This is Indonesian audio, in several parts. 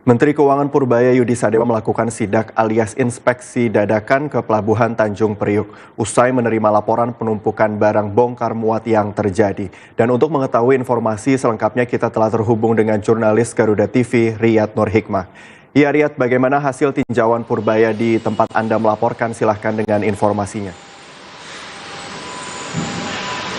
Menteri Keuangan Purbaya Yudi Sadewa melakukan sidak alias inspeksi dadakan ke Pelabuhan Tanjung Priuk usai menerima laporan penumpukan barang bongkar muat yang terjadi. Dan untuk mengetahui informasi selengkapnya kita telah terhubung dengan jurnalis Garuda TV Riyad Nur Hikmah. Ya Riyad, bagaimana hasil tinjauan Purbaya di tempat Anda melaporkan? Silahkan dengan informasinya.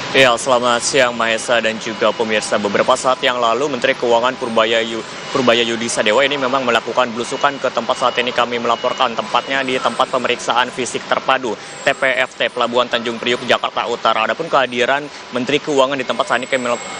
Ya, selamat siang Mahesa dan juga pemirsa. Beberapa saat yang lalu Menteri Keuangan Purbaya Yudi Sadewa ini memang melakukan belusukan ke tempat saat ini kami melaporkan, tempatnya di tempat pemeriksaan fisik terpadu TPFT Pelabuhan Tanjung Priuk, Jakarta Utara. Adapun kehadiran Menteri Keuangan di tempat saat ini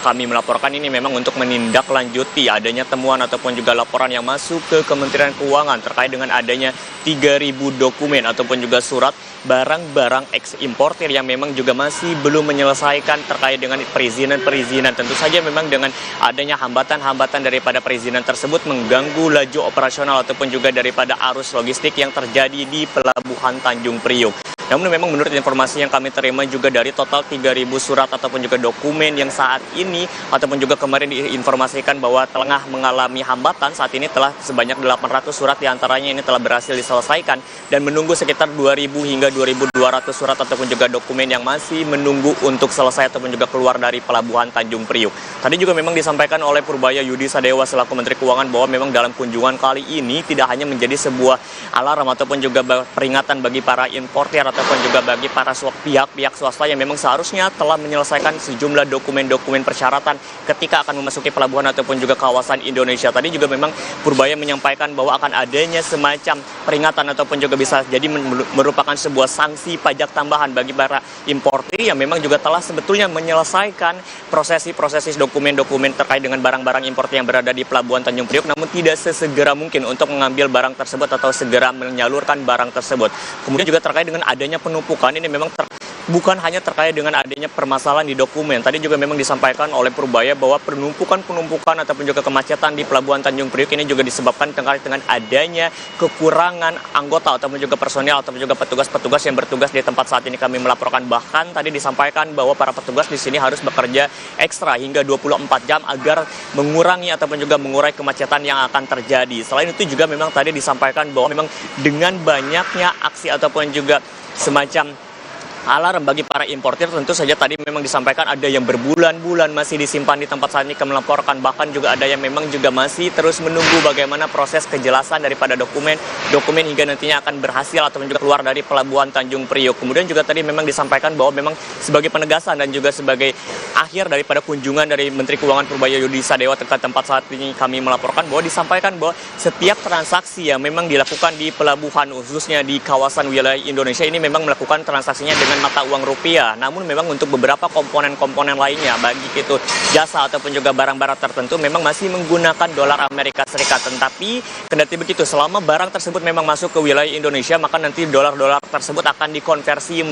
kami melaporkan ini memang untuk menindaklanjuti adanya temuan ataupun juga laporan yang masuk ke Kementerian Keuangan terkait dengan adanya 3.000 dokumen ataupun juga surat barang-barang eksportir yang memang juga masih belum menyelesaikan terkait dengan perizinan. Tentu saja memang dengan adanya hambatan-hambatan daripada perizinan tersebut mengganggu laju operasional ataupun juga daripada arus logistik yang terjadi di Pelabuhan Tanjung Priuk. Namun memang menurut informasi yang kami terima juga dari total 3.000 surat ataupun juga dokumen yang saat ini ataupun juga kemarin diinformasikan bahwa tengah mengalami hambatan, saat ini telah sebanyak 800 surat diantaranya ini telah berhasil diselesaikan dan menunggu sekitar 2.000 hingga 2.200 surat ataupun juga dokumen yang masih menunggu untuk selesai ataupun juga keluar dari Pelabuhan Tanjung Priuk. Tadi juga memang disampaikan oleh Purbaya Yudi Sadewa selaku Menteri Keuangan bahwa memang dalam kunjungan kali ini tidak hanya menjadi sebuah alarm ataupun juga peringatan bagi para importir ataupun juga bagi para pihak-pihak swasta yang memang seharusnya telah menyelesaikan sejumlah dokumen-dokumen persyaratan ketika akan memasuki pelabuhan ataupun juga kawasan Indonesia. Tadi juga memang Purbaya menyampaikan bahwa akan adanya semacam peringatan ataupun juga bisa jadi merupakan sebuah sanksi pajak tambahan bagi para importir yang memang juga telah sebetulnya menyelesaikan prosesi dokumen-dokumen terkait dengan barang-barang impor yang berada di Pelabuhan Tanjung Priuk, namun tidak sesegera mungkin untuk mengambil barang tersebut atau segera menyalurkan barang tersebut. Kemudian juga terkait dengan adanya penumpukan ini memang bukan hanya terkait dengan adanya permasalahan di dokumen. Tadi juga memang disampaikan oleh Purbaya bahwa penumpukan ataupun juga kemacetan di Pelabuhan Tanjung Priuk ini juga disebabkan terkait dengan adanya kekurangan anggota ataupun juga personel ataupun juga petugas-petugas yang bertugas di tempat saat ini kami melaporkan. Bahkan tadi disampaikan bahwa para petugas di sini harus bekerja ekstra hingga 24 jam agar mengurangi ataupun juga mengurai kemacetan yang akan terjadi. Selain itu juga memang tadi disampaikan bahwa memang dengan banyaknya aksi ataupun juga semacam alarm bagi para importir, tentu saja tadi memang disampaikan ada yang berbulan-bulan masih disimpan di tempat saat ini kami melaporkan, bahkan juga ada yang memang juga masih terus menunggu bagaimana proses kejelasan daripada dokumen hingga nantinya akan berhasil ataupun juga keluar dari Pelabuhan Tanjung Priuk. Kemudian juga tadi memang disampaikan bahwa memang sebagai penegasan dan juga sebagai akhir daripada kunjungan dari Menteri Keuangan Purbaya Yudi Sadewa terkait tempat saat ini kami melaporkan bahwa disampaikan bahwa setiap transaksi yang memang dilakukan di pelabuhan khususnya di kawasan wilayah Indonesia ini memang melakukan transaksinya dengan mata uang rupiah. Namun memang untuk beberapa komponen-komponen lainnya baik itu jasa ataupun juga barang-barang tertentu memang masih menggunakan dolar Amerika Serikat. Tetapi kendati begitu selama barang tersebut memang masuk ke wilayah Indonesia maka nanti dolar-dolar tersebut akan dikonversi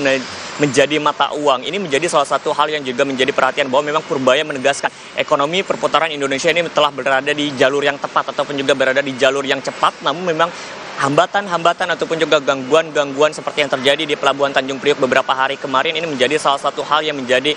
menjadi mata uang. Ini menjadi salah satu hal yang juga menjadi perhatian bahwa memang Purbaya menegaskan ekonomi perputaran Indonesia ini telah berada di jalur yang tepat ataupun juga berada di jalur yang cepat. Namun memang hambatan-hambatan ataupun juga gangguan-gangguan seperti yang terjadi di Pelabuhan Tanjung Priuk beberapa hari kemarin ini menjadi salah satu hal yang menjadi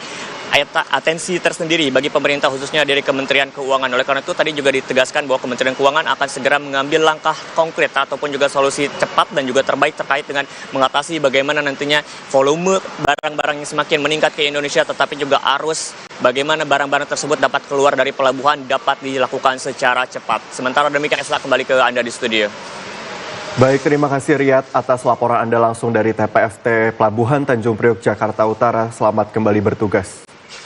atensi tersendiri bagi pemerintah khususnya dari Kementerian Keuangan. Oleh karena itu tadi juga ditegaskan bahwa Kementerian Keuangan akan segera mengambil langkah konkret ataupun juga solusi cepat dan juga terbaik terkait dengan mengatasi bagaimana nantinya volume barang-barang yang semakin meningkat ke Indonesia, tetapi juga arus bagaimana barang-barang tersebut dapat keluar dari pelabuhan dapat dilakukan secara cepat. Sementara demikian, Esa kembali ke Anda di studio. Baik, terima kasih Riyad atas laporan Anda langsung dari TPFT Pelabuhan Tanjung Priuk, Jakarta Utara. Selamat kembali bertugas.